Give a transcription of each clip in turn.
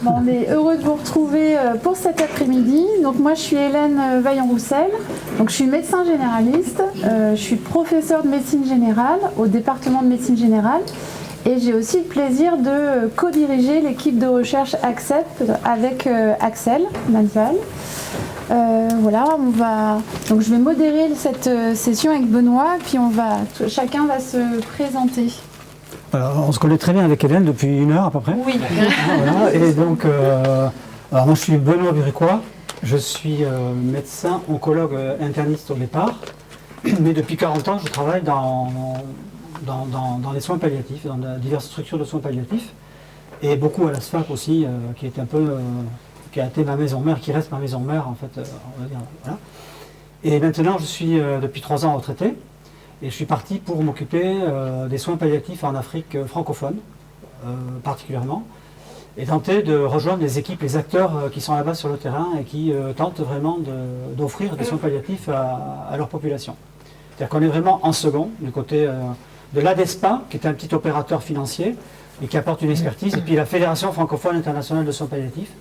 Bon, on est heureux de vous retrouver pour cet après-midi. Donc moi je suis Hélène Vaillant-Roussel, donc je suis médecin généraliste, je suis professeure de médecine générale au département de médecine générale et j'ai aussi le plaisir de co-diriger l'équipe de recherche ACCEPT avec Axel Mansval. Voilà, donc je vais modérer cette session avec Benoît, puis chacun va se présenter. Alors, on se connaît très bien avec Hélène depuis 1 heure à peu près. Oui. Voilà, et donc, alors moi je suis Benoît Buricois, je suis médecin oncologue interniste au départ, mais depuis 40 ans je travaille dans les soins palliatifs, dans diverses structures de soins palliatifs, et beaucoup à la SFAC aussi, qui est un peu, qui a été ma maison mère, qui reste ma maison mère en fait, on va dire, voilà. Et maintenant je suis depuis 3 ans retraité. Et je suis parti pour m'occuper des soins palliatifs en Afrique francophone, particulièrement, et tenter de rejoindre les équipes, les acteurs qui sont là-bas sur le terrain et qui tentent vraiment d'offrir des soins palliatifs à leur population. C'est-à-dire qu'on est vraiment en second, du côté de l'ADESPA, qui est un petit opérateur financier et qui apporte une expertise, et puis la Fédération francophone internationale de soins palliatifs,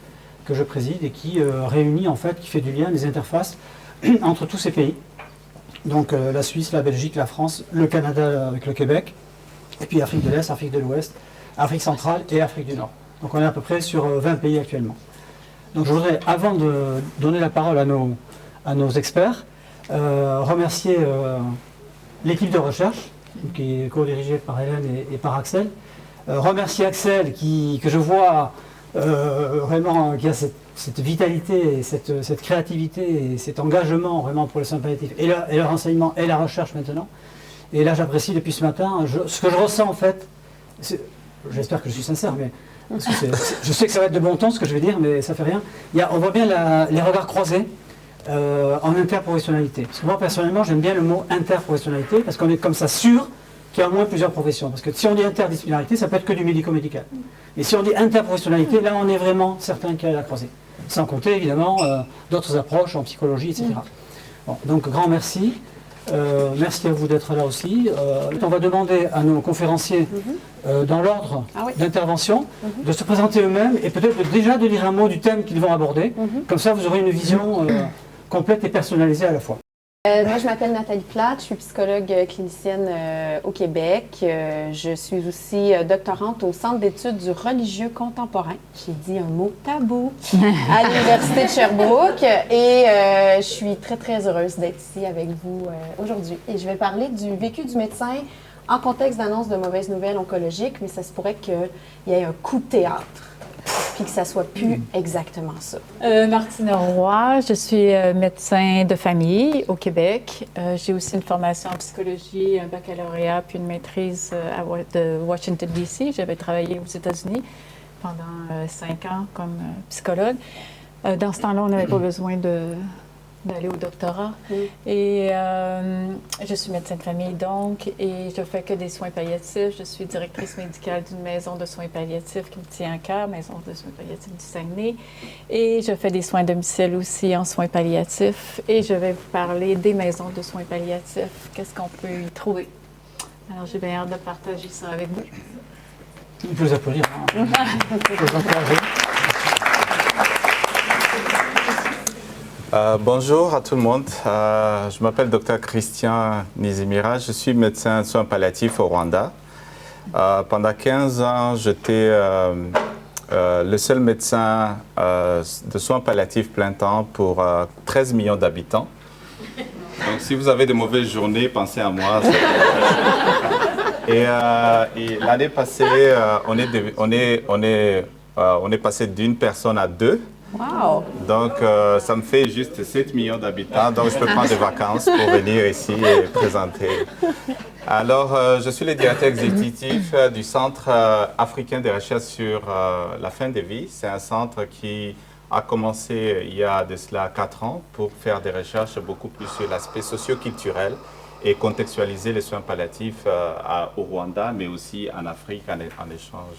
que je préside et qui réunit en fait, qui fait du lien, des interfaces entre tous ces pays. Donc la Suisse, la Belgique, la France, le Canada avec le Québec, et puis Afrique de l'Est, Afrique de l'Ouest, Afrique centrale et Afrique du Nord. Donc on est à peu près sur 20 pays actuellement. Donc je voudrais, avant de donner la parole à nos experts, remercier l'équipe de recherche, qui est co-dirigée par Hélène et par Axel. Remercier Axel, que je vois vraiment, qui a cette vitalité, et cette créativité et cet engagement vraiment pour les soins palliatifs et le renseignement et la recherche maintenant. Et là j'apprécie depuis ce matin, ce que je ressens en fait, j'espère que je suis sincère, mais parce que je sais que ça va être de bon ton ce que je vais dire, mais ça fait rien. On voit bien les regards croisés en interprofessionnalité. Parce que moi personnellement j'aime bien le mot interprofessionnalité parce qu'on est comme ça sûr qu'il y a au moins plusieurs professions. Parce que si on dit interdisciplinarité, ça peut être que du médico-médical. Et si on dit interprofessionnalité, là on est vraiment certain qu'il y a la croisée. Sans compter évidemment d'autres approches en psychologie, etc. Bon, donc grand merci. Merci à vous d'être là aussi. On va demander à nos conférenciers, dans l'ordre d'intervention, de se présenter eux-mêmes et peut-être déjà de dire un mot du thème qu'ils vont aborder. Comme ça vous aurez une vision complète et personnalisée à la fois. Moi, je m'appelle Nathalie Plate, je suis psychologue clinicienne au Québec. Je suis aussi doctorante au Centre d'études du religieux contemporain. J'ai dit un mot tabou à l'Université de Sherbrooke et je suis très, très heureuse d'être ici avec vous aujourd'hui. Et je vais parler du vécu du médecin en contexte d'annonce de mauvaises nouvelles oncologiques, mais ça se pourrait qu'il y ait un coup de théâtre. Puis que ça soit plus exactement ça. Martine Roy, je suis médecin de famille au Québec. J'ai aussi une formation en psychologie, un baccalauréat puis une maîtrise de Washington, D.C. J'avais travaillé aux États-Unis pendant 5 ans comme psychologue. Dans ce temps-là, on n'avait pas besoin d'aller au doctorat. Et je suis médecin de famille donc, et je fais que des soins palliatifs. Je suis directrice médicale d'une maison de soins palliatifs qui me tient à cœur, maison de soins palliatifs du Saguenay. Et je fais des soins à domicile aussi en soins palliatifs. Et je vais vous parler des maisons de soins palliatifs. Qu'est-ce qu'on peut y trouver? Alors, j'ai bien hâte de partager ça avec vous. On peut vous applaudir. Hein. Vous encourager. Bonjour à tout le monde. Je m'appelle Dr Christian Nizimira. Je suis médecin de soins palliatifs au Rwanda. Pendant 15 ans, j'étais le seul médecin de soins palliatifs plein temps pour 13 millions d'habitants. Donc si vous avez de mauvaises journées, pensez à moi. Et l'année passée, on est passé d'une personne à 2. Wow! Donc, ça me fait juste 7 millions d'habitants, donc je peux prendre des vacances pour venir ici et présenter. Alors, je suis le directeur exécutif du Centre africain de recherche sur la fin de vie. C'est un centre qui a commencé il y a de cela 4 ans pour faire des recherches beaucoup plus sur l'aspect socio-culturel et contextualiser les soins palliatifs au Rwanda, mais aussi en Afrique en échange.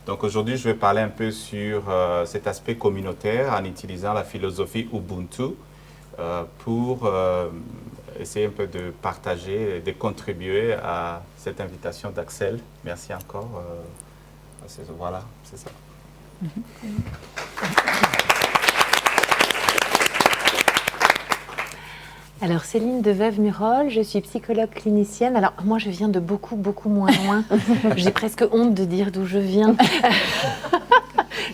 Donc aujourd'hui, je vais parler un peu sur cet aspect communautaire en utilisant la philosophie Ubuntu pour essayer un peu de partager et de contribuer à cette invitation d'Axel. Merci encore. Voilà, c'est ça. Alors, Céline Deveuve-Murol, je suis psychologue clinicienne. Alors, moi, je viens de beaucoup, beaucoup moins loin. J'ai presque honte de dire d'où je viens.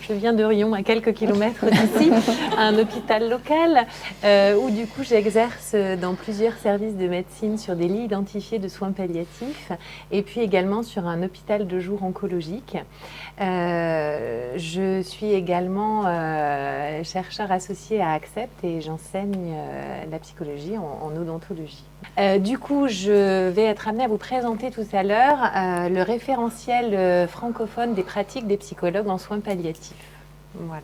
Je viens de Riom, à quelques kilomètres d'ici, un hôpital local où du coup j'exerce dans plusieurs services de médecine sur des lits identifiés de soins palliatifs et puis également sur un hôpital de jour oncologique. Je suis également chercheur associé à Accept et j'enseigne la psychologie en odontologie. Du coup, je vais être amenée à vous présenter tout à l'heure le référentiel francophone des pratiques des psychologues en soins palliatifs. Voilà.